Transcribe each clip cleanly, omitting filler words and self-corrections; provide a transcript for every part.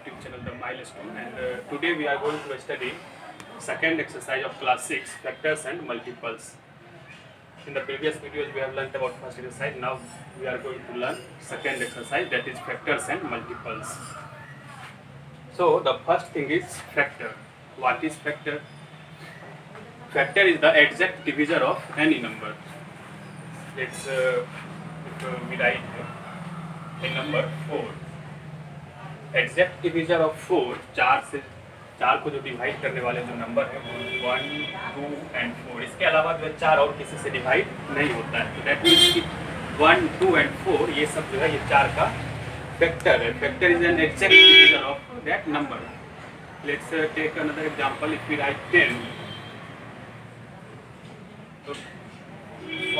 YouTube channel The Milestone, and today we are going to study second exercise of class 6, factors and multiples. In the previous videos we have learned about first exercise. Now we are going to learn second exercise, that is factors and multiples. So the first thing is factor. What is factor? Factor is the exact divisor of any number. Let's we write a number 4. Exact divisor of 4, 4 को जो divide करने वाले जो number है वो 1, 2 and 4, इसके अलावा जो है 4 और किसी से डिवाइड नहीं होता है. तो दैट मीन्स कि 1, 2 एंड 4 ये सब जो है ये 4 का फैक्टर है. Factor is an exact divisor of that number. Let's take another example. If we write 10, तो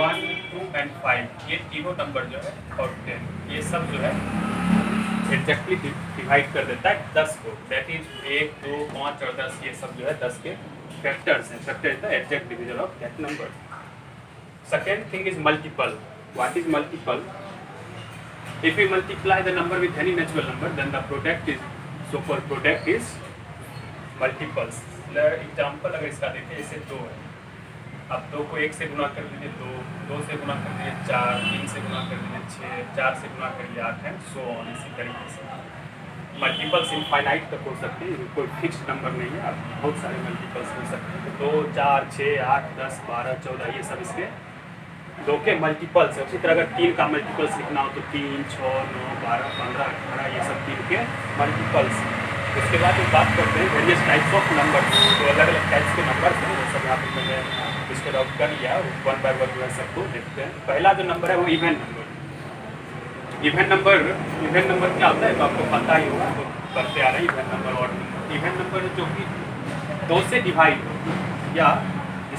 1, 2 एंड 5 ये तीनों नंबर जो है और 10 ये सब जो है एग्जैक्टली डिवाइड कर देता है 10 को. दैट इज 1, 2, 5 और 10 ये सब जो है 10 के फैक्टर्स हैं. Factor is the exact divisor of that number. Second thing is multiple. What is multiple? If you multiply the number with any natural number then the product is so called product is multiples. Example अगर इसका देखें, इसे 2 है. अब 2 को 1 से गुना कर दीजिए 2, 2 से गुना कर दीजिए 4, 3 से गुना कर दीजिए 6, 4 से गुना कर दीजिए 8 है, सो ऑन. इसी तरीके से मल्टीपल्स इनफाइनाइट तक हो सकते हैं. कोई फिक्स्ड नंबर नहीं है. आप बहुत सारे मल्टीपल्स हो सकते हैं. तो 2, 4, 6, 8, 10, 12, 14 ये सब इसके 2 के मल्टीपल्स है. उसी तरह अगर 3 का मल्टीपल्स लिखना हो तो 3, 6, 9, 12, 15, 18 ये सब 3 के मल्टीपल्स. उसके बाद हम बात करते हैं वेरियस टाइप्स ऑफ नंबर. तो अलग अलग टाइप्स के नंबर हैं, वो सब यहाँ पर मैंने इसके आउट कर लिया. 1 बाय 1 जो है सबको देखते हैं. पहला जो नंबर है वो इवन नंबर. इवन नंबर क्या होता है तो आपको पता ही होगा, तो करते आ रहे हैं इवन नंबर. और इवन नंबर जो कि 2 से डिवाइड हो या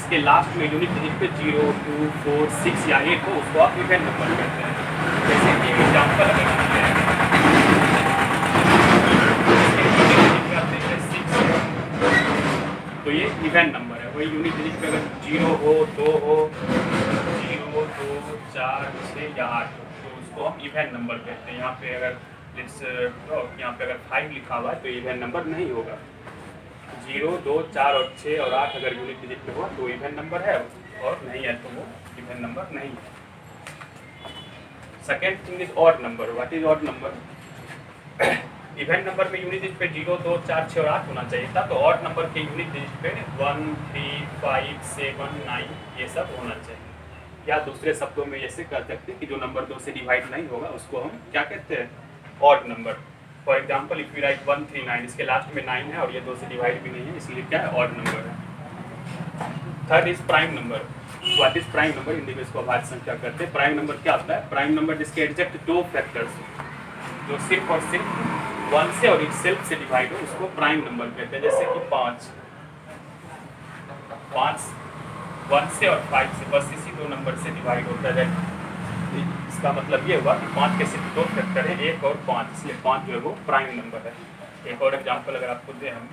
इसके लास्ट में यूनिट डिजिट पे 0, 2, 4, 6 या 8 हो, उसको आप इवन नंबर कहते हैं. जैसे कि एग्जाम्पल अगर देखते हैं 6, तो ये इवन नंबर है. वही यूनिट डिजिट पे अगर 0 हो, 2 हो, 0, 2, 4, 6 या 8 हो, तो उसको हम इवन नंबर कहते हैं. यहाँ पे अगर यहाँ पे अगर 5 लिखा हुआ है तो इवन नंबर नहीं होगा. 0, 2, 4 और 6 और 8 अगर यूनिट डिजिट पे हुआ तो इवन नंबर है, और नहीं है तो वो इवन नंबर नहीं है. Second thing is odd number. What is odd number? Even number में यूनिट डिजिट पे 0, 2, 4, 6 और 8 होना चाहिए था. तो ऑड नंबर के यूनिट डिजिट पे 1, 3, 5, 7, 9 ये सब होना चाहिए. या दूसरे शब्दों में ऐसे कह सकते हैं कि जो नंबर 2 से डिवाइड नहीं होगा उसको हम क्या कहते हैं? Odd number. For example if you right 139, इसके लास्ट में 9 है और ये 2 से डिवाइड भी नहीं है, इसलिए क्या है? ऑड नंबर है. Third is prime number. What is prime number? Hindi में इसको अभाज्य संख्या कहते हैं. प्राइम नंबर क्या होता है? प्राइम नंबर जिसके एग्जैक्ट 2 फैक्टर्स जो सिर्फ और सिर्फ 1 से और इटसेल्फ से डिवाइड हो, उसको प्राइम नंबर कहते हैं. जैसे कि 5 1 से और 5 से, बस इसी 2 नंबर से डिवाइड होता है. इसका मतलब ये हुआ कि 5 के सिर्फ 2 फैक्टर है, 1 और 5, इसलिए 5 जो है वो प्राइम नंबर है. एक और एग्जांपल अगर आपको दें हम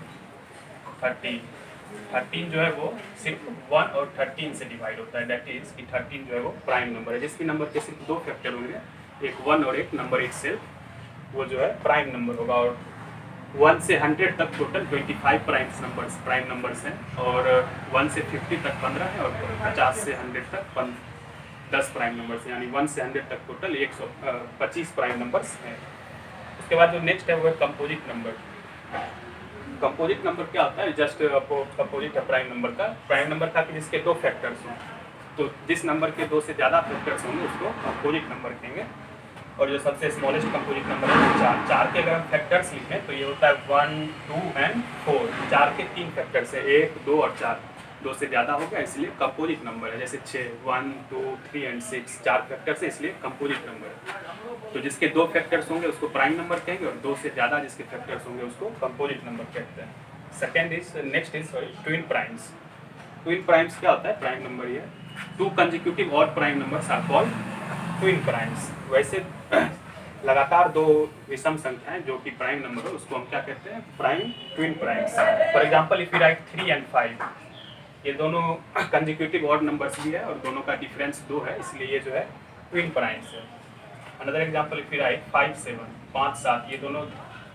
13 जो है वो सिर्फ 1 और 13 से डिवाइड होता है. दैट इज कि 13 जो है वो प्राइम नंबर है. जिसकी नंबर के सिर्फ 2 फैक्टर होंगे, एक 1 और एक नंबर इटसेल्फ, वो जो है प्राइम नंबर होगा. और 1 से 100 तक टोटल 25 प्राइम नंबर्स हैं. और 1 से 50 तक 15 है, और 50 से 100 तक 10 प्राइम नंबर्स हैं. यानी 1 से 100 तक टोटल 125 प्राइम नंबर्स हैं. उसके बाद जो नेक्स्ट है वो है कंपोजिट नंबर. कंपोजिट नंबर क्या होता है? जस्ट कंपोजिट है प्राइम नंबर का. प्राइम नंबर था कि जिसके 2 फैक्टर्स हों, तो जिस नंबर के 2 से ज़्यादा फैक्टर्स होंगे उसको कंपोजिट नंबर कहेंगे. और जो सबसे स्मॉलेस्ट कंपोजिट नंबर है 4 के अगर हम फैक्टर्स लिखें तो ये होता है 1, 2 एंड 4. 4 के 3 फैक्टर्स है, 1, 2 और 4. 2 से ज़्यादा होगा इसलिए कंपोजिट नंबर है. जैसे 6, 1, 2, 3 एंड 6 4 फैक्टर्स है, इसलिए कंपोजिट नंबर है. तो जिसके 2 फैक्टर्स होंगे उसको प्राइम नंबर कहेंगे, और 2 से ज़्यादा जिसके फैक्टर्स होंगे उसको कंपोजिट नंबर कहते हैं. Next is twin primes. Twin primes क्या होता है? प्राइम नंबर ये 2 consecutive odd prime numbers are called twin primes. वैसे लगातार 2 विषम संख्याएं जो कि प्राइम नंबर हो उसको हम क्या कहते हैं? Prime twin primes. For example if you right 3 and 5, ये दोनों कंसेक्यूटिव ऑड नंबर्स भी है और दोनों का डिफरेंस 2 है, इसलिए ये जो है ट्विन प्राइम्स है. Another example if you right 5, 7, 5, 7, ये दोनों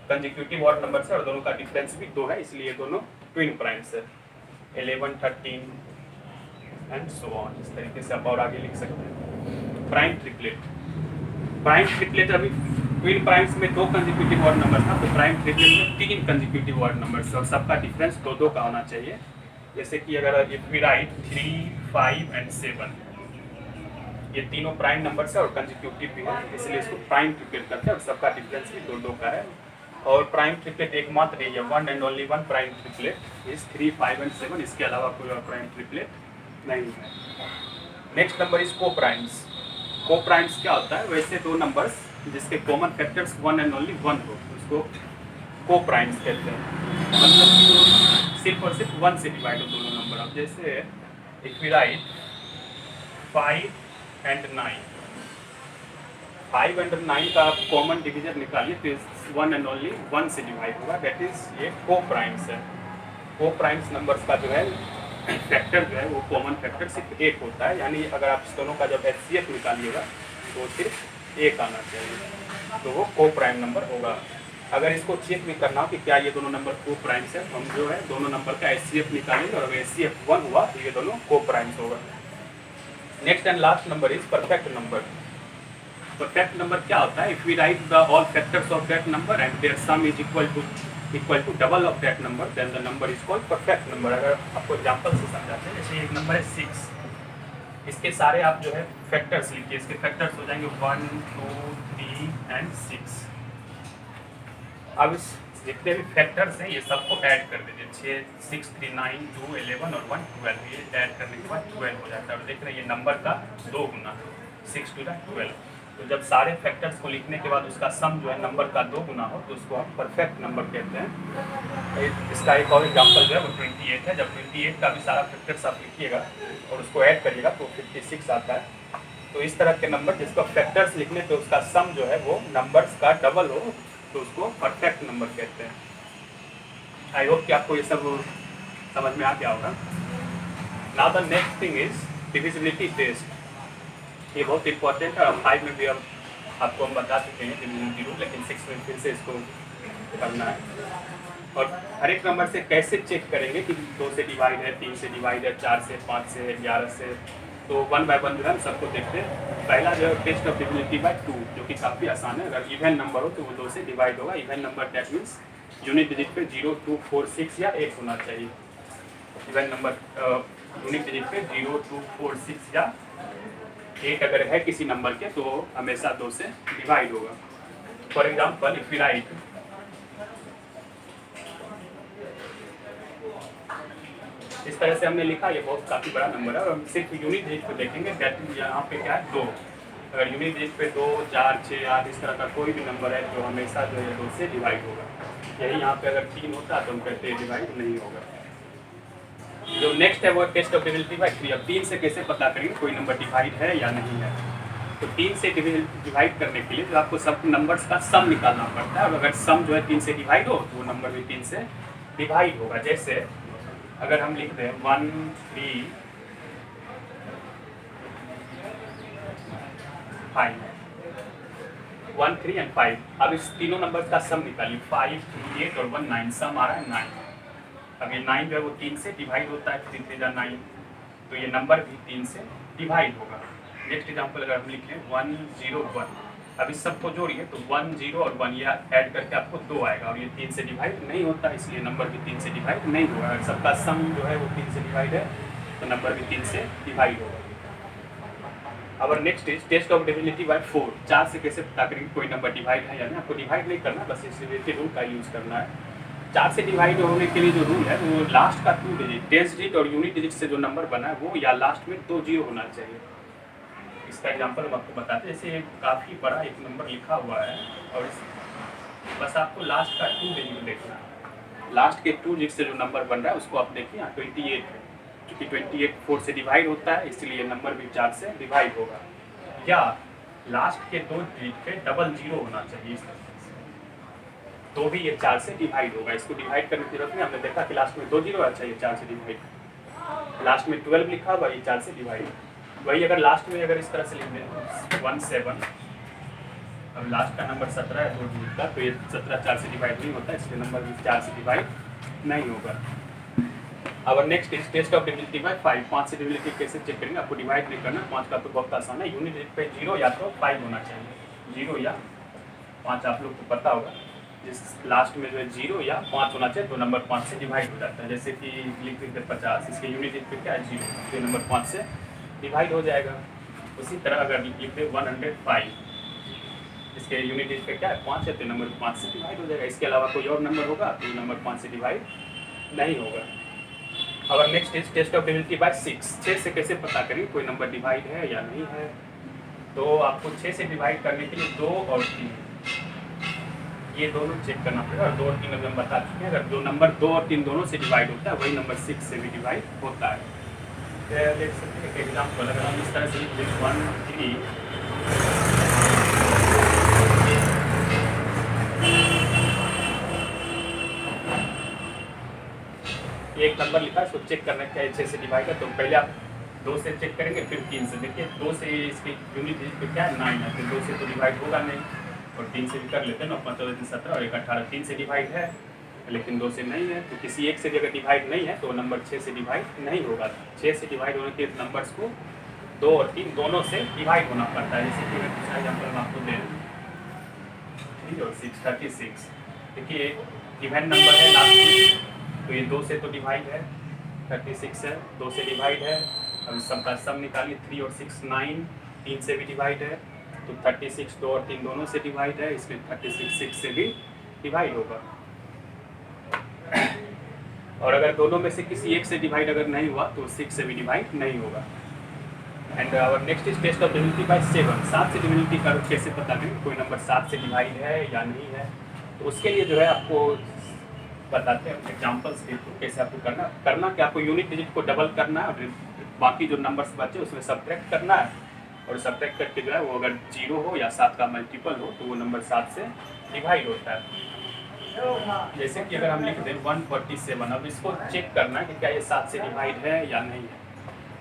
कंजिक्यूटिव ऑड नंबर है और दोनों का डिफरेंस भी 2 है, इसलिए दोनों ट्विन प्राइम्स है। 11, 13 एंड सो ऑन, इस तरीके से आप और आगे लिख सकते हैं। प्राइम ट्रिपलेट, प्राइम ट्रिपलेट अभी ट्विन प्राइम्स में 2 कंजिक्यूटिव ऑड नंबर था, तो प्राइम ट्रिपलेट में 3 कंजिक्यूटिव ऑड नंबर्स और सबका डिफरेंस 2-2 का होना चाहिए। जैसे कि अगर इफ वी राइट 3, 5 एंड 7, ये तीनों प्राइम नंबर्स है और कंजिक्यूटिव भी है, इसलिए इसको प्राइम ट्रिपलेट करते हैं और सबका डिफरेंस भी 2-2 का है। और प्राइम ट्रिपलेट एकमात्र है, one and only one prime triplet is 3, 5 and 7, इसके अलावा कोई और प्राइम ट्रिपलेट नहीं है। नेक्स्ट नंबर इज को प्राइम्स। को प्राइम्स क्या होता है, वैसे 2 नंबर्स जिसके कॉमन फैक्टर्स 1 एंड ओनली 1 हो, उसको को प्राइम्स कहते हैं। मतलब कि सिर्फ और सिर्फ 1 से डिवाइड हो दोनों नंबर। अब जैसे if we write 5 and 9, 5 and 9 का आप कॉमन डिवीजन निकालिए तो 1 एंड ओनली 1 से डिवाइड होगा, दैट इज ये को प्राइम्स है। को प्राइम्स नंबर्स का जो है फैक्टर जो है वो कॉमन फैक्टर सिर्फ 1 होता है, यानी अगर आप इस दोनों का जब HCF निकालिएगा तो सिर्फ 1 आना चाहिए, तो वो को प्राइम नंबर होगा। अगर इसको चेक भी करना हो कि क्या ये दोनों नंबर को प्राइम्स है, तो हम जो है दोनों नंबर का HCF निकालेंगे और अगर HCF 1 हुआ तो ये दोनों को प्राइम्स होगा। Next and last number is perfect number. Perfect number क्या होता है, if we write the all factors of that number and their sum is equal to double of that number, then the number is called perfect number. अगर आपको example से समझाते हैं, जैसे एक नंबर है 6, इसके सारे आप जो है फैक्टर्स लिखिए, इसके फैक्टर्स हो जाएंगे 1, 2, 3 एंड 6। अब इस जितने भी फैक्टर्स हैं ये सबको ऐड कर दीजिए, 6, 6, 3, 9, 2, 11 और 1, 12, ये ऐड करने के बाद 12 हो जाता है। और देख रहे हैं ये नंबर का 2 गुना, 6 2 12। तो जब सारे फैक्टर्स को लिखने के बाद उसका सम जो है नंबर का 2 गुना हो तो उसको हम परफेक्ट नंबर कहते हैं। इसका एक और एग्जाम्पल जो है वो 28 है। जब 28 का भी सारा फैक्टर्स आप लिखिएगा और उसको ऐड करिएगा तो 56 आता है। तो इस तरह के नंबर जिसको फैक्टर्स लिखने पे उसका सम जो है वो नंबर्स का डबल हो तो उसको परफेक्ट नंबर कहते हैं। आई होप कि आपको ये सब समझ में आ गया होगा। Now the next thing is divisibility test. ये बहुत इंपॉर्टेंट है और 5 में भी अब आपको हम बता चुके हैं डिविजिबिलिटी रूल, लेकिन 6 में फिर से इसको करना है। और हर एक नंबर से कैसे चेक करेंगे कि 2 से डिवाइड है, 3 से डिवाइड है, 4 से, 5 से, 11 से, तो 1 बाय 1 जो है हम सबको देखते हैं। पहला जो है टेस्ट ऑफ डिविजिबिलिटी बाय 2, जो कि काफ़ी आसान है। अगर इवन नंबर हो तो वो 2 से डिवाइड होगा। Even number that means unit digit पे 0, 2, 4, 6 या 8 होना चाहिए। इवन नंबर यूनिट डिजिट पे 0, 2, 4, 6 या 8 अगर है किसी नंबर के तो हमेशा 2 से डिवाइड होगा। For example if we write इस तरह से हमने लिखा, ये बहुत काफ़ी बड़ा नंबर है और हम सिर्फ यूनिट डिजिट पे देखेंगे। दैट मीन्स यहाँ पे क्या है 2। अगर यूनिट डिजिट पे 2, 4, 6, 8 इस तरह का कोई भी नंबर है जो हमेशा जो है 2 से डिवाइड होगा। यही यहाँ पे अगर 3 होता तो हम कहते हैं डिवाइड नहीं होगा। जो नेक्स्ट है वो टेस्ट ऑफ डिविजिबिलिटी बाय 3। अब 3 से कैसे पता करेंगे कोई नंबर डिवाइड है या नहीं है। तो 3 से डिवाइड करने के लिए तो आपको सब नंबर्स का सम निकालना पड़ता है और अगर सम जो है 3 से डिवाइड हो तो वो नंबर भी 3 से डिवाइड होगा। जैसे अगर हम लिख दें 1, 3, 5, 1, 3 एंड 5। अब इस तीनों नंबर का सम निकालिए, 5, 2, 8 और 1, 9। सम आ रहा है 9। अब ये 9 जो है वो 3 से डिवाइड होता है, 3 3 9, तो ये नंबर भी 3 से डिवाइड होगा। नेक्स्ट एग्जांपल अगर हम लिख लें 1, 0, 1। अब इस सबको जोड़िए तो 1, 0 और 1 ये ऐड करके आपको 2 आएगा और ये 3 से डिवाइड नहीं होता, इसलिए नंबर भी 3 से डिवाइड नहीं होगा। अगर सबका सम जो है वो 3 से डिवाइड है तो नंबर भी 3 से डिवाइड होगा। अब next is test of divisibility by 4। 4 से कैसे पता करेंगे कोई नंबर डिवाइड है या नहीं। आपको डिवाइड नहीं करना, बस इस रिलेटेड रूल का यूज़ करना है। 4 से डिवाइड होने के लिए जो रूल है वो लास्ट का 2 डिजिट, 10 डिजिट और यूनिट डिजिट से जो नंबर बना है वो या लास्ट में 2 0 होना चाहिए। इसका एग्जांपल हम आपको बताते हैं। जैसे काफ़ी बड़ा एक नंबर लिखा हुआ है और बस आपको लास्ट का 2 डिजिट देखना है। लास्ट के 2 डिजिट से जो नंबर बन रहा है उसको आप देखिए, यहाँ 28 है, क्योंकि 28 4 से डिवाइड होता है इसलिए नंबर भी 4 से डिवाइड होगा। या लास्ट के 2 डिजिट पे डबल 0 होना चाहिए, इस तरह से तो भी ये 4 से डिवाइड होगा। इसको डिवाइड करने की जरूरत नहीं, हमने देखा कि लास्ट में 2 0 अच्छा ये 4 से डिवाइड। लास्ट में 12 लिखा हुआ, ये 4 से डिवाइड। वही अगर लास्ट में अगर इस तरह से लिख दें 1 7 अब लास्ट का नंबर 17 है 2 डिजिट का, तो ये 17 4 से डिवाइड नहीं होता, इसलिए नंबर भी 4 से डिवाइड नहीं होगा। अब next is test of divisibility by 5। 5 से डिविजिबिलिटी कैसे चेक करेंगे? आपको डिवाइड नहीं करना, 5 का तो बहुत आसान है। यूनिट डिजिट पे 0 या तो 5 होना चाहिए, 0 या 5 आप लोग को पता होगा। जिस लास्ट में जो है 0 या 5 होना चाहिए तो नंबर 5 से डिवाइड हो जाता है। जैसे कि लिख देते 50, इसके यूनिट डिजिट पे क्या है 0, तो नंबर 5 से डिवाइड हो जाएगा। उसी तरह अगर लिख दे 105, इसके यूनिट डिजिट पे क्या है 5 है, तो नंबर 5 से डिवाइड हो जाएगा। इसके अलावा कोई और नंबर होगा तो नंबर 5 से डिवाइड नहीं होगा। और next is test of divisibility by 6। 6 से कैसे पता करें कोई नंबर डिवाइड है या नहीं है? तो आपको 6 से डिवाइड करने के लिए 2 और 3 ये दोनों चेक करना पड़ेगा। और 2 और 3 अभी हम बता चुके हैं, अगर जो नंबर 2 और 3 दोनों से डिवाइड होता है वही नंबर 6 से भी डिवाइड होता है। देख सकते हैं एग्जाम्पल, अगर हम इस तरह से लिख दें 1 3 एक नंबर लिखा है, इसको चेक करना क्या 6 से डिवाइड है। तो पहले आप 2 से चेक करेंगे, फिर 3 से। देखिए 2 से इसकी यूनिट डिजिट पे क्या है 9 है, फिर 2 से तो डिवाइड होगा नहीं। और 3 से भी कर लेते हैं ना, 5 14 17 और 1 18, 3 से डिवाइड है लेकिन 2 से नहीं है। तो किसी एक से भी अगर डिवाइड नहीं है तो नंबर 6 से डिवाइड नहीं होगा। 6 से डिवाइड होने के नंबर्स को 2 और 3 दोनों से डिवाइड होना पड़ता है। जैसे कि मैं दूसरा एग्जाम्पल मैं आपको दे दूँ, 3 और 6 36। देखिए इवन नंबर है लास्ट, तो ये 2 से तो डिवाइड है, 36 है, 2 से डिवाइड है। अब सब का सम निकालिए, 3 और 6 9, 3 से भी डिवाइड है, तो 36 2 और 3 दोनों से डिवाइड है, इसमें 36 6 से भी डिवाइड होगा। और अगर दोनों में से किसी एक से डिवाइड अगर नहीं हुआ तो 6 से भी डिवाइड नहीं होगा। And our next is test of divisibility by 7। 7 से डिविजिबिलिटी का कैसे पता करें कोई नंबर 7 से डिवाइड है या नहीं है? तो उसके लिए जो है आपको बताते हैं एग्जाम्पल्स के थ्रू कैसे आपको करना कि आपको यूनिट डिजिट को डबल करना है और बाकी जो नंबर्स बचे उसमें सब्ट्रैक्ट करना है। और सब्ट्रैक्ट करके जो है वो अगर 0 हो या 7 का मल्टीपल हो तो वो नंबर 7 से डिवाइड होता है। जैसे कि अगर हम लिख दें 147, अब इसको चेक करना है कि क्या ये 7 से डिवाइड है या नहीं है।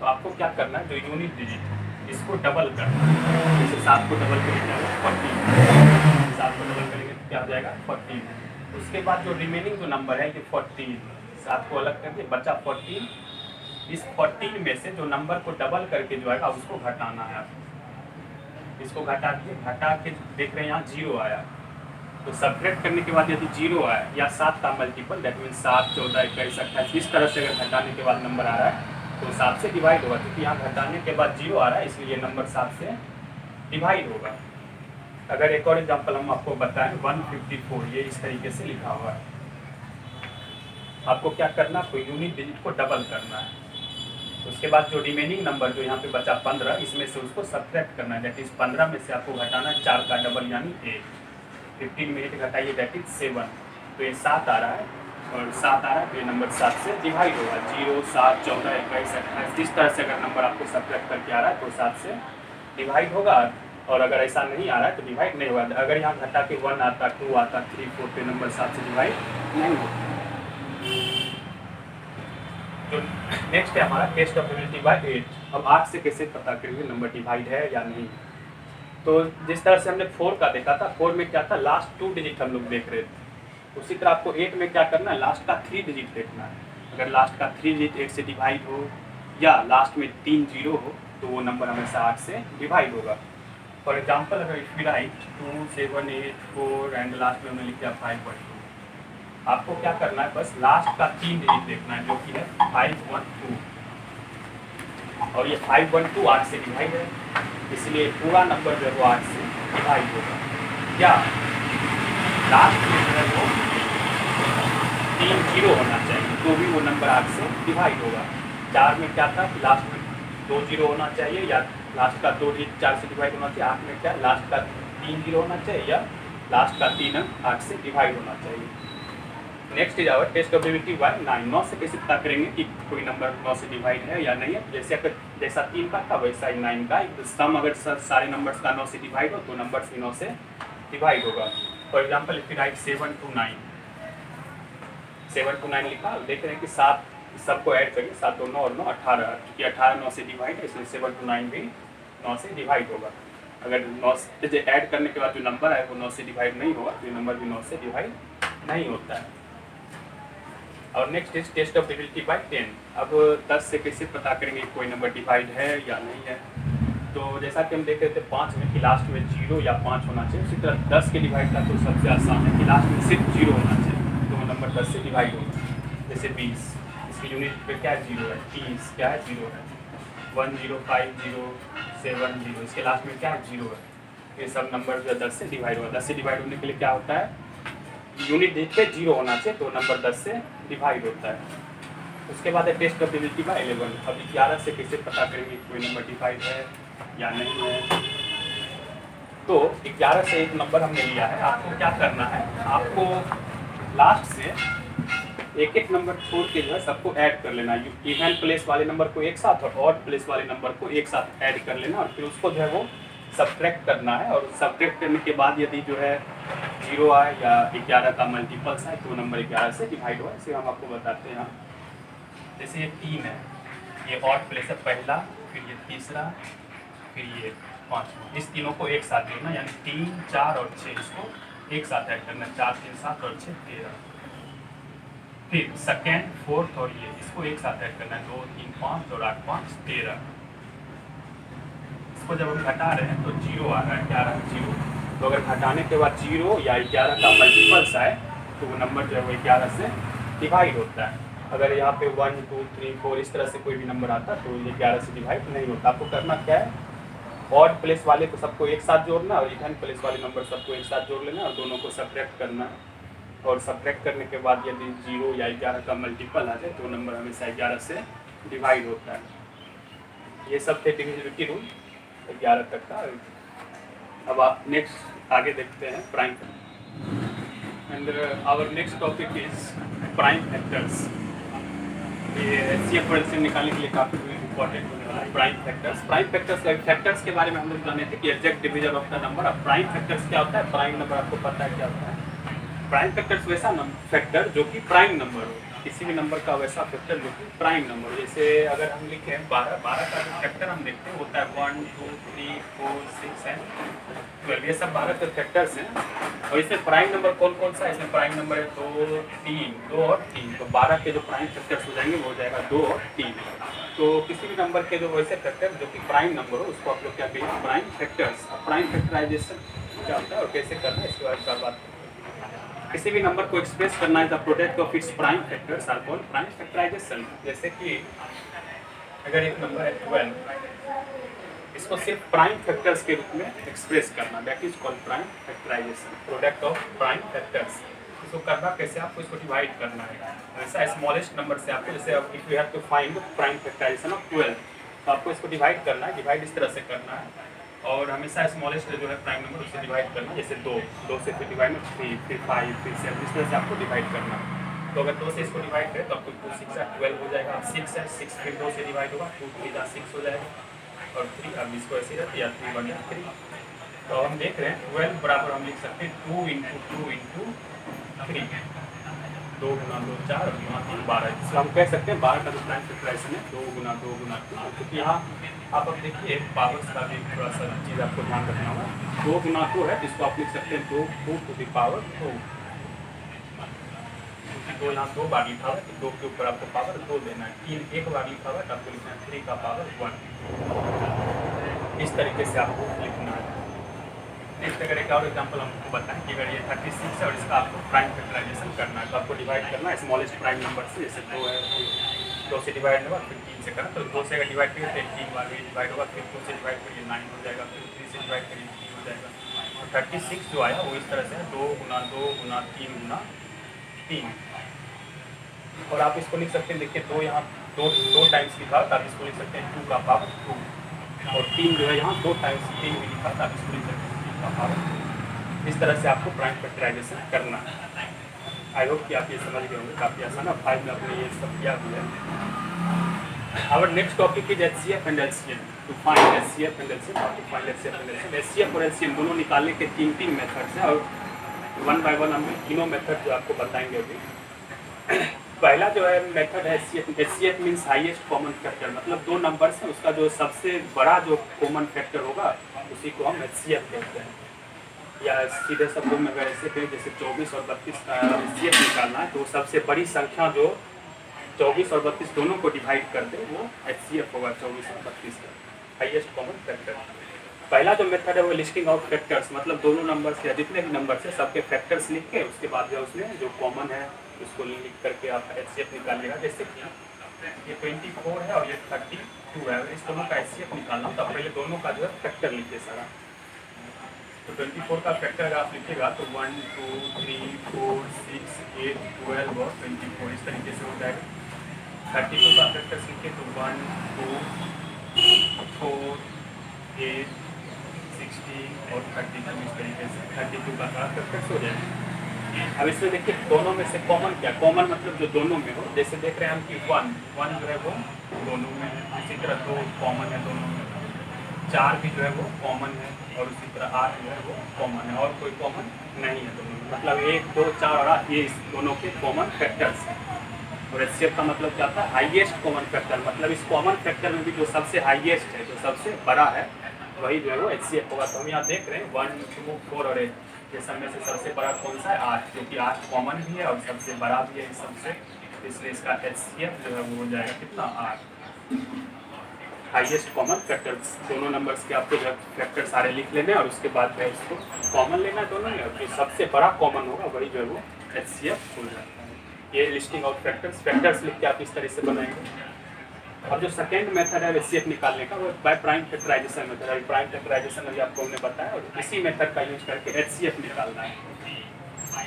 तो आपको क्या करना है, जो यूनिट डिजिट इसको डबल करना है। जैसे 7 को डबल करेंगे 14, 7 को डबल करेंगे तो क्या हो जाएगा 14। उसके बाद जो रिमेनिंग जो नंबर है ये 14, 7 को अलग करके बचा 14। इस 14 में से जो नंबर को डबल करके जो आएगा उसको घटाना है आपको। इसको घटा के देख रहे हैं यहाँ 0 आया, तो सब्ट्रैक्ट करने के बाद यदि 0 आया या 7 का मल्टीपल दैट मीन 7 14 21 28 इस तरह से अगर घटाने के बाद नंबर आ रहा है तो 7 से डिवाइड होगा। क्योंकि यहाँ घटाने के बाद 0 आ रहा है इसलिए नंबर 7 से डिवाइड होगा। अगर एक और एग्जांपल हम आपको बताएं 154, ये इस तरीके से लिखा हुआ है। आपको क्या करना है, कोई यूनिट डिजिट को डबल करना है। उसके बाद जो रिमेनिंग नंबर जो यहाँ पे बचा 15, इसमें से उसको सब्ट्रैक्ट करना है। दैट इज 15 में से आपको घटाना है 4 का डबल यानी 1। 15 में 8 घटाइए दैट इज 7, तो ये 7 आ रहा है और 7 आ रहा है तो ये नंबर 7 से डिवाइड होगा। 0 7 14 21 28 जिस तरह से अगर नंबर आपको सब्ट्रैक्ट करके आ रहा है तो 7 से डिवाइड होगा। और अगर ऐसा नहीं आ रहा है तो डिवाइड नहीं होगा। अगर यहाँ घटा के 1 आता 2 आता 3 4 पे नंबर 7 से डिवाइड नहीं होगा। तो नेक्स्ट है हमारा टेस्ट ऑफ डिविजिबिलिटी बाय 8। अब 8 से कैसे पता करेंगे नंबर डिवाइड है या नहीं? तो जिस तरह से हमने 4 का देखा था, 4 में क्या था लास्ट 2 डिजिट हम लोग देख रहे थे, उसी तरह आपको 8 में क्या करना है लास्ट का 3 डिजिट देखना है। अगर लास्ट का 3 डिजिट 8 से डिवाइड हो या लास्ट में 3 0 हो तो वो नंबर हमेशा 8 से डिवाइड होगा। फॉर एग्जाम्पल अगर if we write 2 7 8 4 and last में हमने लिख दिया 512, आपको क्या करना है बस लास्ट का 3 डिजिट देखना है जो कि है 512 और ये 512 8 से डिवाइड है इसलिए पूरा नंबर जो है वो 8 से डिवाइड होगा। क्या लास्ट में जो है वो 3 0 होना चाहिए तो भी वो नंबर 8 से डिवाइड होगा। 4 में क्या था कि लास्ट में 2 0 होना चाहिए या लास्ट का 2 डिजिट 4 से डिवाइड होना चाहिए। 8 में क्या लास्ट का 3 0 होना चाहिए या लास्ट का 3 अंक 8 से डिवाइड होना चाहिए। Next is our test of divisibility by 9। 9 से कैसे पता करेंगे कि कोई नंबर 9 से डिवाइड है या नहीं है? जैसे अगर जैसा 3 का था वैसा ही 9 का सम अगर सारे नंबर्स का 9 से डिवाइड हो तो नंबर्स भी 9 से डिवाइड होगा। For example if you right 7 to 9, 7 to 9 लिखा, देख रहे हैं कि 7 सबको ऐड करिए 7 और 9 और 9 18, क्योंकि 18 9 से डिवाइड है इसलिए 7 to 9 भी 9 से डिवाइड होगा। अगर 9 से ऐड करने के बाद जो नंबर है वो 9 से डिवाइड नहीं होगा तो ये नंबर भी 9 से डिवाइड नहीं होता है। और next is test of divisibility by 10। अब 10 से कैसे पता करेंगे कोई नंबर डिवाइड है या नहीं है। तो जैसा कि हम देख रहे थे 5 में कि लास्ट में 0 या 5 होना चाहिए, उसी तरह 10 के डिवाइड का तो सबसे आसान है कि लास्ट में सिर्फ 0 होना चाहिए तो वो नंबर 10 से डिवाइड होगा। जैसे 20, इसकी यूनिट पे क्या है 0 है, 30 क्या है 0 है, 105070, इसके लास्ट में क्या है 0 है। ये सब नंबर जो है 10 से डिवाइड होगा। 10 से डिवाइड होने के लिए क्या होता है, यूनिट देख के 0 होना चाहिए तो नंबर 10 से डिवाइड होता है। उसके बाद है टेस्ट ऑफ डिविजिबिलिटी बाय 11। अब 11 से कैसे पता करेंगे कोई नंबर डिवाइड है या नहीं है। तो 11 से एक नंबर हमने लिया है, आपको क्या करना है, आपको लास्ट से एक एक नंबर छोड़ के जो है सबको ऐड कर लेना। इवन प्लेस वाले नंबर को एक साथ और ऑड प्लेस वाले नंबर को एक साथ ऐड कर लेना और फिर उसको जो है वो सब्ट्रैक्ट करना है। और सब्ट्रैक्ट करने के बाद यदि जो है 0 आए या 11 का मल्टीपल्स आए तो नंबर 11 से डिवाइड हुआ। इसे हम आपको बताते हैं। जैसे ये 3 है, ये ऑड प्लेस है पहला, फिर ये तीसरा, फिर ये 5वां। इस तीनों को एक साथ जोड़ना, यानी 3, 4 और 6 इसको एक साथ ऐड करना। 4, 3, 7 और 6 13। फिर सेकेंड, फोर्थ और ये इसको एक साथ ऐड करना है। 2, 3, 5 और 8, 5, 13। इसको जब हम घटा रहे हैं तो 0 आ रहा है, क्या आ रहा है 0। तो अगर घटाने के बाद 0 या 11 का मल्टीपल्स आए तो वो नंबर जो है वो 11 से डिवाइड होता है। अगर यहाँ पे 1, 2, 3, 4 इस तरह से कोई भी नंबर आता तो ये 11 से डिवाइड नहीं होता। आपको करना क्या है, ऑड प्लेस वाले को सबको एक साथ जोड़ना और इवन प्लेस वाले नंबर सबको एक साथ जोड़ लेना और दोनों को सब्ट्रैक्ट करना है। और सब्ट्रैक्ट करने के बाद यदि 0 या 11 का मल्टीपल आ जाए तो नंबर हमेशा 11 से डिवाइड होता है। ये सब थे डिविजिबिलिटी रूल 11 तक का। अब आप नेक्स्ट आगे देखते हैं prime and our next topic is prime factors. ये HCF और LCM निकालने के लिए काफ़ी इंपॉर्टेंट होने वाला है प्राइम फैक्टर्स। प्राइम फैक्टर्स के बारे में हम लोग जाने थे कि exact division of the number. अब प्राइम फैक्टर्स क्या होता है, प्राइम नंबर आपको पता है क्या होता है। प्राइम फैक्टर्स वैसा फैक्टर जो कि प्राइम नंबर हो, किसी भी नंबर का वैसा फैक्टर जो कि प्राइम नंबर हो। जैसे अगर हम लिखें 12 का जो फैक्टर हम देखते हैं होता है 1, 2, 3, 4, 6 एंड 12। ये सब 12 के फैक्टर्स हैं। और इसमें प्राइम नंबर कौन कौन सा है, इसमें प्राइम नंबर है 2 और 3। तो 12 के जो प्राइम फैक्टर्स हो जाएंगे वो हो जाएगा 2 और 3। तो किसी भी नंबर के जो वैसे फैक्टर जो कि प्राइम नंबर हो उसको आप लोग क्या कहेंगे, प्राइम फैक्टर्स। प्राइम फैक्टराइजेशन क्या होता है और कैसे करना है इसके बारे में बात। किसी भी नंबर को एक्सप्रेस करना है the product of its prime factors are called prime factorization. जैसे कि अगर एक नंबर है 12, इसको सिर्फ प्राइम फैक्टर्स के रूप में एक्सप्रेस करना, that is called prime factorization, product of prime factors. इसको करना कैसे, आपको इसको डिवाइड करना है वैसा स्मॉलेस्ट नंबर से। आपको जैसे if you have to find prime factorization of 12 तो आपको इसको डिवाइड करना है। डिवाइड इस तरह से करना है और हमेशा स्मॉलेस्ट जो है प्राइम नंबर उससे डिवाइड करना। जैसे 2 से फिर डिवाइड में 3, फिर 5, फिर 7, इस तरह से आपको डिवाइड करना है। तो अगर 2 से इसको डिवाइड करें तो आपको 2, 6 है 12 हो जाएगा। 6 है 6 फिर 2 से डिवाइड होगा, 2, 3 6 हो जाएगा और 3 अब इसको ऐसे रहती है 3 1 3। तो हम देख रहे हैं 12 बराबर हम लिख सकते हैं 2 × 2 × 3, 2 × 2 4 और 3 12। इसको हम कह सकते हैं 12 का जो प्राइम फैक्टराइजेशन है 2 × 2 × 2। क्योंकि यहाँ आप अब देखिए पावर्स का भी थोड़ा सा चीज़ आपको ध्यान रखना होगा। 2 × 2 है जिसको आप लिख सकते हैं 2 टू द पावर 2। क्योंकि 2 यहाँ 2 बार लिखा हुआ है तो 2 के ऊपर आपको पावर 2 देना है। 3 एक बार लिखा हुआ है तो आपको लिखना है 3 का पावर 1। इस तरीके से आपको लिखना है। नेक्स्ट अगर एक और एग्जांपल हम आपको बताएं कि अगर ये 36 है और इसका आपको प्राइम फैक्टराइजेशन करना है तो आपको डिवाइड करना है स्मॉलेस्ट प्राइम नंबर से। जैसे 2 है 2 से डिवाइड होगा फिर 3 से करना, तो 2 से अगर डिवाइड करिए तो 3 बार भी डिवाइड होगा, फिर 2 से डिवाइड करिए 9 हो जाएगा, फिर 3 से डिवाइड करिए 3 हो जाएगा। तो 36 जो आया वो इस तरह से 2 × 2 × 3 × 3। और आप इसको लिख सकते हैं, देखिए 2 यहाँ 2 टाइम्स लिखा तो आप इसको लिख सकते हैं 2 का पावर 2 और 3 जो है यहाँ 2 टाइम्स 3 भी लिखा तो आप इसको लिख सकते हैं 3 का पावर 2। इस तरह से आपको प्राइम फैक्टराइजेशन करना है। आई होप कि आप ये समझ गए होंगे, काफ़ी आसान है। 5 में आपने ये सब किया हुआ है। Our next topic is HCF and LCM. To find HCF and LCM, how to find HCF and LCM. HCF और LCM दोनों निकालने के 3 मेथड्स हैं और 1 by 1 हम तीनों मेथड जो आपको बताएंगे अभी। पहला जो है मेथड है HCF means highest common factor, मतलब 2 नंबर्स हैं उसका जो सबसे बड़ा जो कॉमन फैक्टर होगा उसी को हम HCF कहते हैं। या सीधे शब्दों में अगर ऐसे कहें जैसे 24 और 32 का HCF निकालना है तो सबसे बड़ी संख्या जो 24 और 32 दोनों को डिवाइड कर दे वो HCF होगा 24 और 32 का हाईएस्ट कॉमन फैक्टर। पहला जो मेथड है वो लिस्टिंग आउट फैक्टर्स, मतलब दोनों नंबर्स या जितने भी नंबर्स है सबके फैक्टर्स लिख के उसके बाद जो उसमें जो कॉमन है उसको लिख करके आप HCF निकालिएगा। जैसे कि ये 24 है और ये 32 है, इस दोनों का HCF निकालना तो पहले दोनों का जो है फैक्टर लिखिए सारा। तो 24 का फैक्टर अगर आप लिखिएगा तो 1 2 3 4 6 8 12 और 24 इस तरीके से हो जाएगा। 32 का फैक्टर लिखिए तो 1 2 4 8 16 और 32 इस तरीके से 32 का फैक्टर हो जाएगा। अब इसमें देखिए दोनों में से कॉमन क्या, कॉमन मतलब जो दोनों में हो। जैसे देख रहे हैं हम कि 1 जो है वो दोनों में है, इसी तरह 2 कॉमन है दोनों में, 4 भी जो है वो कॉमन है और उसी तरह 8 जो है वो कॉमन है और कोई कॉमन नहीं है दोनों में। मतलब 1 2 4 और 8 ये इस दोनों के कॉमन फैक्टर्स हैं। और HCF का मतलब क्या था, हाईएस्ट कॉमन फैक्टर, मतलब इस कॉमन फैक्टर में भी जो सबसे हाईएस्ट है, जो सबसे बड़ा है वही जो है वो HCF होगा। तो हम यहाँ देख रहे हैं 1 2 4 और 8 ये सब में से सबसे बड़ा कौन सा है, 8, क्योंकि 8 कॉमन भी है और सबसे बड़ा भी है इस सबसे, इसलिए इसका HCF जो है वो हो जाएगा कितना, 8। हाईएस्ट कॉमन फैक्टर्स दोनों नंबर्स के आपको जो फैक्टर सारे लिख लेने और उसके बाद जो इसको कॉमन लेना है दोनों में, और जो सबसे बड़ा कॉमन होगा वही जो है वो HCF हो जाता है। ये लिस्टिंग ऑफ फैक्टर्स लिख के आप इस तरह से बनाएंगे। अब जो सेकेंड मेथड है HCF निकालने का वो बाय प्राइम फैक्टराइजेशन मेथड है। प्राइम फैक्टराइजेशन अभी आपको हमने बताया और इसी मेथड का यूज करके HCF निकालना है।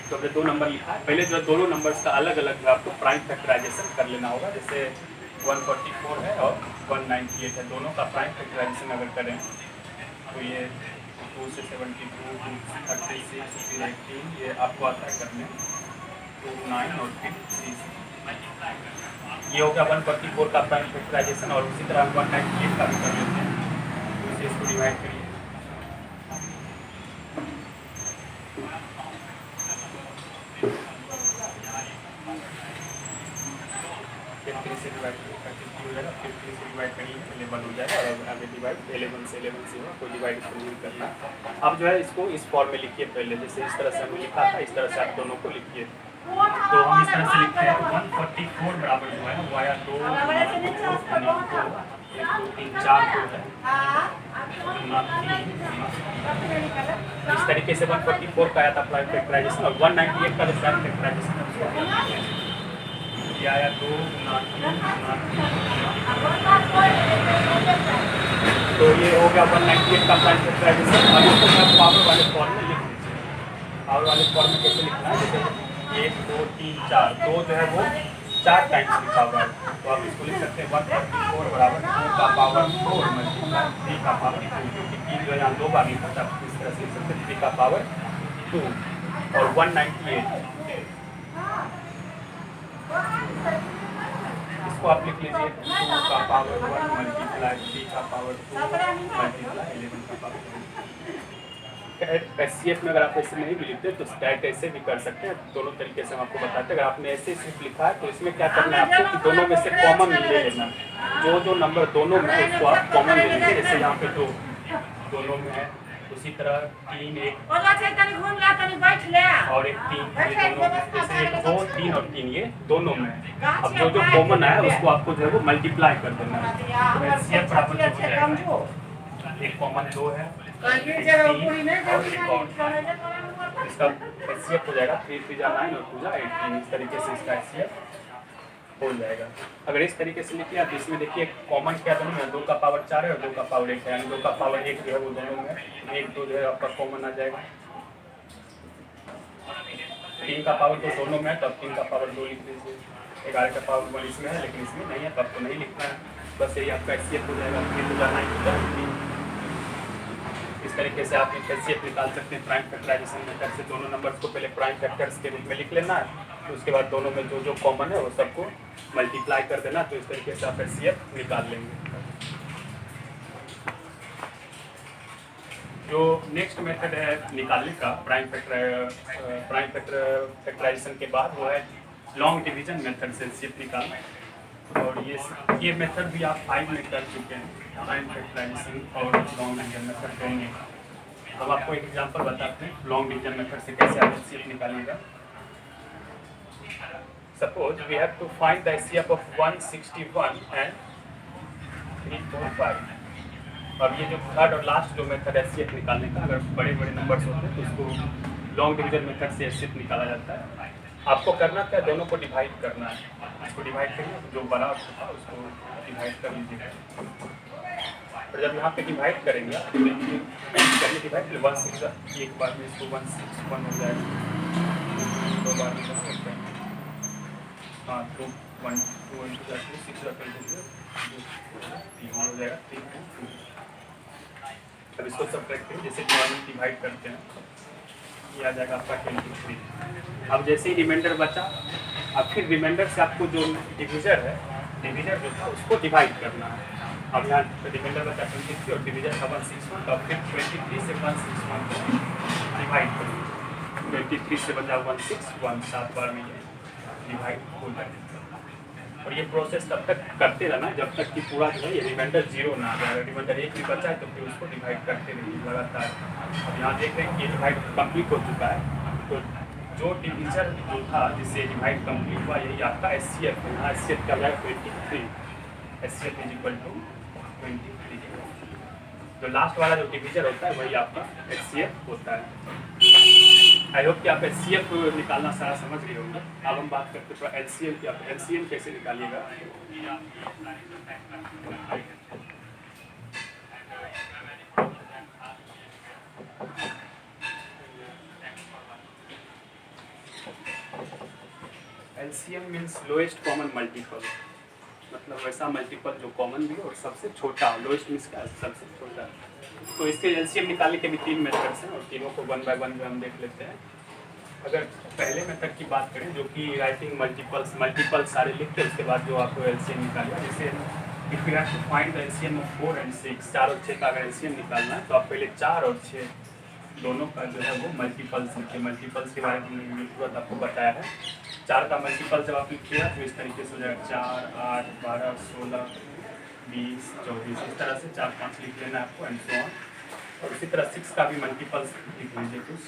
तो हमने 2 नंबर लिखा है, पहले जो दोनों नंबर्स का अलग अलग जो आपको प्राइम फैक्टराइजेशन कर लेना होगा। जैसे 144 है और 198 है, दोनों का प्राइम फैक्टराइजेशन अगर करें तो ये 2 से 72 36 फिर 18 ये आपको आता है करने 2 9 और फिर 3 ये हो गया 144 का प्राइम फैक्टराइजेशन। और उसी तरह 198 का भी कर लेते हैं, तो इसे इसको डिवाइड करिए। से डिवाइड हो जाएगा, 50 से डिवाइड करिए 11 हो जाएगा और आगे डिवाइड 11 से होगा, कोई डिवाइड इसको नहीं करना। अब जो है इसको इस फॉर्म में लिखिए पहले, जैसे इस तरह से हमने लिखा था इस तरह से आप दोनों को लिखिए। तो हम इस तरह से लिखते हैं 144 बराबर जो है वो आया 2 3 4 2 है, इस तरीके से 144 का आया था प्राइम फैक्टराइजेशन और 198 का जो प्राइम फैक्टराइजेशन ये आया 2 तो ये हो गया 198 का प्राइम फैक्टराइजेशन। अब इसको मैं पावर वाले फॉर्म में लिख दीजिए। पावर वाले फॉर्म में कैसे लिखना है, जैसे 1 2 3 4 2 जो है वो 4 टाइम्स लिखा हुआ है, तो आप इसको लिख सकते हैं 144 बराबर 2 का पावर 4 मल्टीप्लाई 3 का पावर 2, क्योंकि 3 जो है यहाँ 2 बार लिखा था, इस तरह से लिख सकते हैं 3 का पावर 2 और 198 इसको आप लिख लीजिए 2 का पावर 1 मल्टीप्लाई 3 का पावर 2 मल्टीप्लाई 11 का पावर 2। HCF में अगर आप ऐसे नहीं भी लिखते तो डायरेक्ट ऐसे भी कर सकते हैं, दोनों तरीके से हम आपको बताते हैं। अगर आपने ऐसे सिर्फ लिखा है तो इसमें क्या करना है आपको कि दोनों में से कॉमन ले लेना, जो नंबर दोनों में उसको आप कॉमन ले लीजिए। जैसे यहाँ पे 2 दोनों में है, उसी तरह 3 1 और एक 3 ये दोनों जैसे 1 2 3 और 3 ये दोनों में है। अब जो कॉमन आया उसको आपको जो है वो मल्टीप्लाई कर देना है, तो HCF बराबर हो जाएगा, एक कॉमन 2 है और एक और इसका HCF हो जाएगा 3 3 9 और 2 18, इस तरीके से इसका HCF हो जाएगा। अगर इस तरीके से लिखिए तो इसमें देखिए कॉमन क्या दोनों में 2 का पावर 4 है और 2 का पावर 1 है, यानी 2 का पावर 1 जो है वो दोनों में 1 2 जो है आपका कॉमन आ जाएगा। 3 का पावर 2 दोनों में है तो अब 3 का पावर 2 लिख लीजिए। 11 का पावर 1 इसमें है लेकिन इसमें नहीं है तो आपको नहीं लिखना है, बस यही आपका HCF हो जाएगा 3 2 9 इस तरीके से आप HCF निकाल सकते हैं प्राइम फैक्टराइजेशन मेथड से। दोनों नंबर्स को पहले प्राइम फैक्टर्स के रूप में लिख लेना है, तो उसके बाद दोनों में जो कॉमन है वो सबको मल्टीप्लाई कर देना, तो इस तरीके से आप HCF निकाल लेंगे। जो नेक्स्ट मेथड है निकालने का प्राइम फैक्टराइजेशन के बाद वो है लॉन्ग डिवीजन मेथड से HCF निकालना। और ये मेथड भी आप 5 में कर चुके हैं, प्राइम फैक्टराइजेशन और लॉन्ग डिवीजन मेथड दोनों। अब आपको एक एग्जांपल बताते हैं लॉन्ग डिवीजन मेथड से कैसे आप एचसीएफ निकालिएगा। Suppose we have to find the HCF of 161 and 345। अब ये जो थर्ड और लास्ट जो मेथड एचसीएफ निकालने का, अगर बड़े बड़े नंबर्स होते हैं तो उसको लॉन्ग डिवीजन मेथड से एचसीएफ निकाला जाता है। आपको करना क्या, दोनों को डिवाइड करना है। इसको डिवाइड करिए, जो बड़ा होता है उसको डिवाइड कर लीजिएगा। और जब यहाँ पे डिवाइड करेंगे करिए डिवाइड 1 6 एक बार में इसको 161 हो जाएगा, 2 बार में कर सकते हैं। हाँ, तो 1 2 6 कर दीजिए, 3 हो जाएगा, 3 2। अब इसको सब्ट्रैक्ट करिए, जैसे डिवाइड करते हैं ये आ जाएगा आपका 23। अब जैसे ही रिमाइंडर बचा, अब फिर रिमाइंडर से आपको जो डिवीजर है, डिवीजर जो था उसको डिवाइड करना है। अब यहाँ पे रिमाइंडर बचा 23 और डिवीजर था 161, तो अब फिर 23 से 161 को डिवाइड करिए। 23 से बचा 161, 7 बार में ये डिवाइड हो जाएगा। और ये प्रोसेस तब तक करते रहना जब तक कि पूरा जो है ये रिमाइंडर 0 ना आ जाए। रिमाइंडर 1 भी बचा है तो फिर उसको डिवाइड करते रहिए लगातार। अब यहाँ देख रहे हैं कि ये डिवाइड कंप्लीट हो चुका है, तो जो डिवीजर जो था जिससे डिवाइड कंप्लीट हुआ यही आपका एचसीएफ है। यहाँ एचसीएफ क्या जाएगा 23, एचसीएफ इज इक्वल टू 23। जो लास्ट वाला जो डिवीजर होता है वही आपका एचसीएफ होता है। आई होप कि आप एचसीएफ निकालना सारा समझ रहे होंगे। अब हम बात करते हैं एलसीएम की। आप एलसीएम कैसे निकालिएगा। LCM means lowest common multiple, मतलब वैसा मल्टीपल जो कॉमन भी हो और सबसे छोटा हो। लोएस्ट मीन्स क्या, सबसे छोटा। तो इसके एलसीएम निकालने के भी 3 मेथड्स हैं और तीनों को 1 बाय 1 में हम देख लेते हैं। अगर पहले मेथड की बात करें जो कि राइटिंग मल्टीपल्स सारे लिख के उसके बाद जो आपको एलसीएम निकालिए, जैसे if you have to find the LCM of 4 and 6, 4 और 6 का अगर एलसीएम निकालना है तो आप पहले 4 और 6 दोनों का जो है वो मल्टीपल्स लिखिए। मल्टीपल्स के बारे में तुरंत आपको बताया है। 4 का मल्टीपल जब आप लिखिएगा तो इस तरीके से हो जाएगा 4 8 12 16 20 24, इस तरह से 4 5 लिख लेना आपको एंड सो ऑन। और इसी तरह 6 का भी मल्टीपल्स लिख लीजिए कुछ।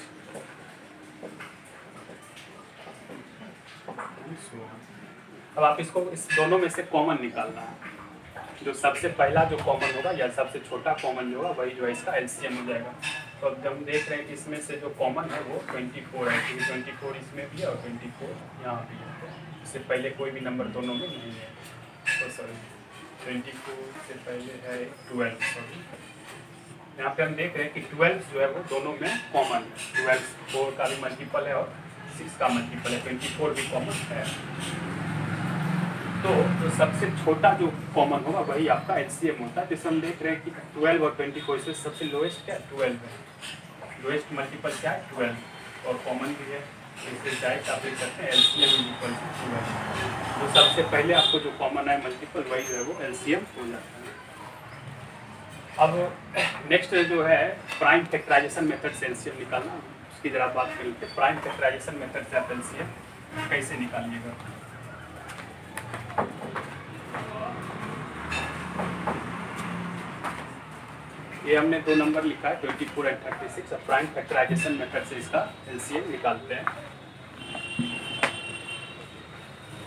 अब आप इसको इस दोनों में से कॉमन निकालना है। जो सबसे पहला जो कॉमन होगा या सबसे छोटा कॉमन जो होगा वही जो है इसका एलसीएम हो जाएगा। तो अब हम देख रहे हैं कि इसमें से जो कॉमन है वो 24 है, क्योंकि 24 इसमें भी है और 24 यहाँ भी है। इससे पहले कोई भी नंबर दोनों में नहीं है। तो सॉरी 24 से पहले है 12। सॉरी यहाँ पे हम देख रहे हैं कि 12 जो है वो दोनों में कॉमन है। 12 4 का भी मल्टीपल है और 6 का मल्टीपल है, 24 भी कॉमन है। तो जो सबसे छोटा जो कॉमन होगा वही आपका एचसीएम होता है। जैसे हम देख रहे हैं कि 12 और 24 इसमें सबसे लोएस्ट क्या है 12 है। लोएस्ट मल्टीपल क्या है 12 और कॉमन भी है। इससे डायरेक्ट आप देख सकते हैं एलसीएम इक्वल टू 12। तो सबसे पहले आपको जो कॉमन है मल्टीपल वही जो है वो एलसीएम हो जाता है। अब नेक्स्ट जो है प्राइम फैक्टराइजेशन मेथड से एलसीएम निकालना, उसकी जरा बात कर लेते हैं। प्राइम फैक्टराइजेशन मेथड से आप एलसीएम कैसे निकालिएगा। ये हमने 2 नंबर लिखा है 24 और 36। अब प्राइम फैक्टराइजेशन मेथड से इसका एलसीएम निकालते हैं।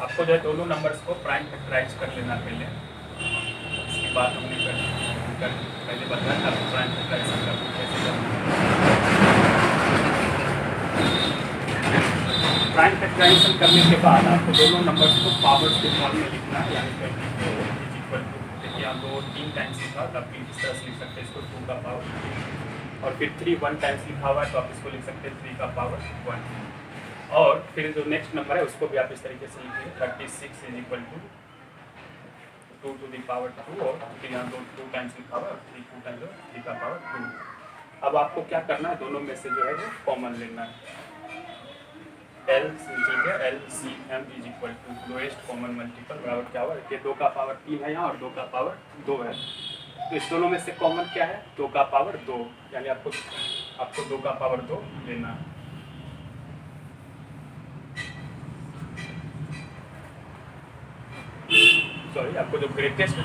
आपको जो है दोनों नंबर्स को प्राइम फैक्टराइज कर लेना पहले। इसकी बात हमने पहले बताया था आपको प्राइम फैक्टराइजेशन का कैसे करना है। प्राइम फैक्टराइजेशन करने के बाद आपको दोनों नंबर्स को पावर्स के फॉर्म में लिखना है, यानी 24 इज इक्वल टू, देखिए यहाँ 2 3 टाइम्स लिखा है तो आप इस तरह से लिख सकते हैं इसको 2 का पावर, और फिर 3 1 टाइम्स लिखा हुआ है तो आप इसको लिख सकते हैं 3 का पावर 1। और फिर जो नेक्स्ट नंबर है उसको भी आप इस तरीके से लिखिए 36 is equal to 2 to the power 2, और फिर यहाँ 2 टाइम्स लिखा हुआ है 3 2 टाइम्स 3 का पावर 2। अब आपको क्या करना है, दोनों में से जो है वो कॉमन लेना है। LCM is equal to lowest common multiple बराबर क्या हुआ, ये 2 का पावर 3 है यहाँ और 2 का पावर 2 है। तो इस दोनों में से कॉमन क्या है 2 का पावर 2, यानी आपको 2 का पावर 2 लेना है। सॉरी आपको जो ग्रेटेस्ट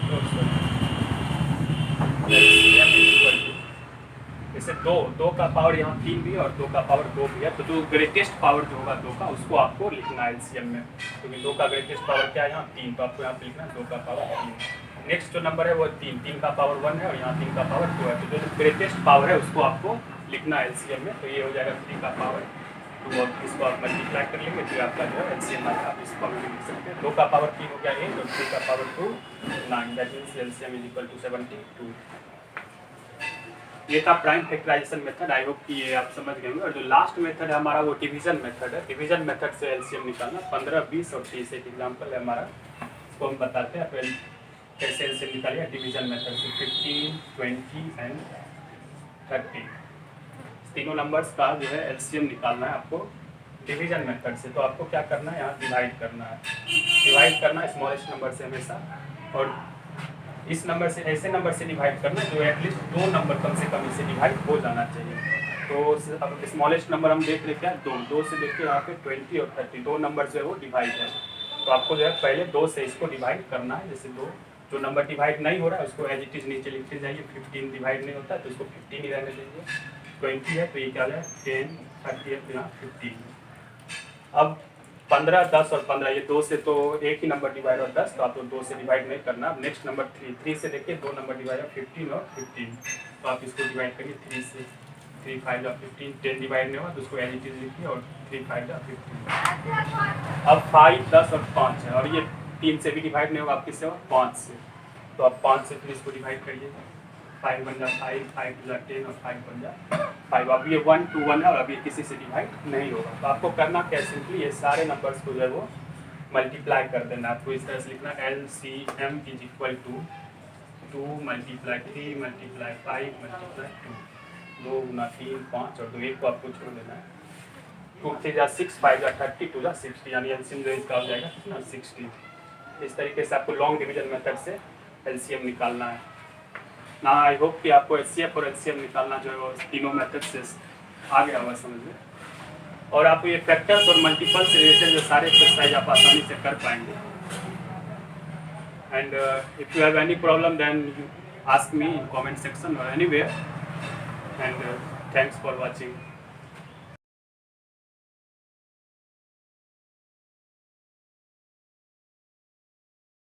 जैसे दो का पावर यहाँ 3 भी है और 2 का पावर 2 भी है, तो जो ग्रेटेस्ट पावर जो होगा 2 का उसको आपको लिखना है एलसीएम में, क्योंकि 2 का ग्रेटेस्ट पावर क्या है यहाँ 3, तो आपको यहाँ पे लिखना है 2 का पावर 3। नेक्स्ट जो नंबर है वो 3 का पावर 1 है और यहाँ 3 का पावर 2 है, तो जो ग्रेटेस्ट पावर है उसको आपको लिखना है एलसीएम में, तो ये हो जाएगा 3 का पावर 2 और इसको आप मल्टीप्लाई कर लेंगे तो आपका जो है एलसीएम आएगा, आप इसको भी लिख सकते हैं। 2 का पावर 3 हो गया 8 और 3 का power 2 9, that means LCM is equal to 72। ये था prime factorization method, I hope कि ये आप समझ गए होंगे। और जो लास्ट मेथड है हमारा वो डिवीजन मेथड है। डिवीजन मेथड से एलसीएम निकालना 15, 20 और 30 एक एग्जाम्पल है हमारा, इसको हम बताते हैं फिर कैसे एलसीएम निकालिए डिवीजन मेथड से। 15, 20 एंड 30 तीनों नंबर्स का जो है एलसीएम निकालना है आपको डिवीजन मेथड से। तो आपको क्या करना है, यहाँ डिवाइड करना है, डिवाइड करना है स्मॉलेस्ट नंबर से हमेशा, और इस नंबर से ऐसे नंबर से डिवाइड करना जो एटलीस्ट 2 नंबर कम से कम इससे डिवाइड हो जाना चाहिए। तो अब स्मॉलेस्ट नंबर हम देख रहे क्या, 2 से देखिए यहाँ पे 20 और 30 2 नंबर जो है वो डिवाइड है, तो आपको जो है पहले 2 से इसको डिवाइड करना है। जैसे 2 जो नंबर डिवाइड नहीं हो रहा है उसको एज इट इज नीचे लिखते जाइए। 15 डिवाइड नहीं होता है तो इसको 15 ही रहने दीजिए। 20 है तो ये क्या है 10, 30 है तो यहाँ 15। अब 15, 10 और 15 ये 2 से तो एक ही नंबर डिवाइड और 10, तो आपको 2 से डिवाइड नहीं करना। अब नेक्स्ट नंबर 3 से देखिए 2 नंबर डिवाइड है 15 और 15, तो आप इसको डिवाइड करिए 3 से। 3 5 या 15, 10 डिवाइड नहीं हुआ तो उसको एज इट इज लिखिए और 3 5 या 15। अब 5, 10 और 5 है और ये 3 से भी डिवाइड नहीं होगा आप किससे और 5 से, तो आप 5 से फिर इसको डिवाइड करिए। 5 बन जा 5, 5 2 जा 10 और 5 बन जा 5। अब ये 1 2 1 है और अब ये किसी से डिवाइड नहीं होगा, तो आपको करना क्या, सिंपली ये सारे नंबर्स को जो है वो मल्टीप्लाई कर देना। आपको इस तरह से लिखना LCM is equal to 2 multiply 3 multiply 5 multiply 2, 2 गुना 3 5 और 2 1 को आपको छोड़ देना है। 2 3 जा 6, 5 जा 30, 2 जा 60, यानी एलसीएम जो इसका हो जाएगा कितना 60। इस तरीके से आपको लॉन्ग डिवीजन मेथड से एलसीएम निकालना है ना। आई होप कि आपको एचसीएफ और एलसीएम निकालना जो है वो तीनों मेथड से आ गया होगा समझ में, और आप ये फैक्टर्स और मल्टीपल से रिलेटेड जो सारे एक्सरसाइज आप आसानी से कर पाएंगे। And if you have any problem then ask me in comment section और anywhere, and thanks for watching.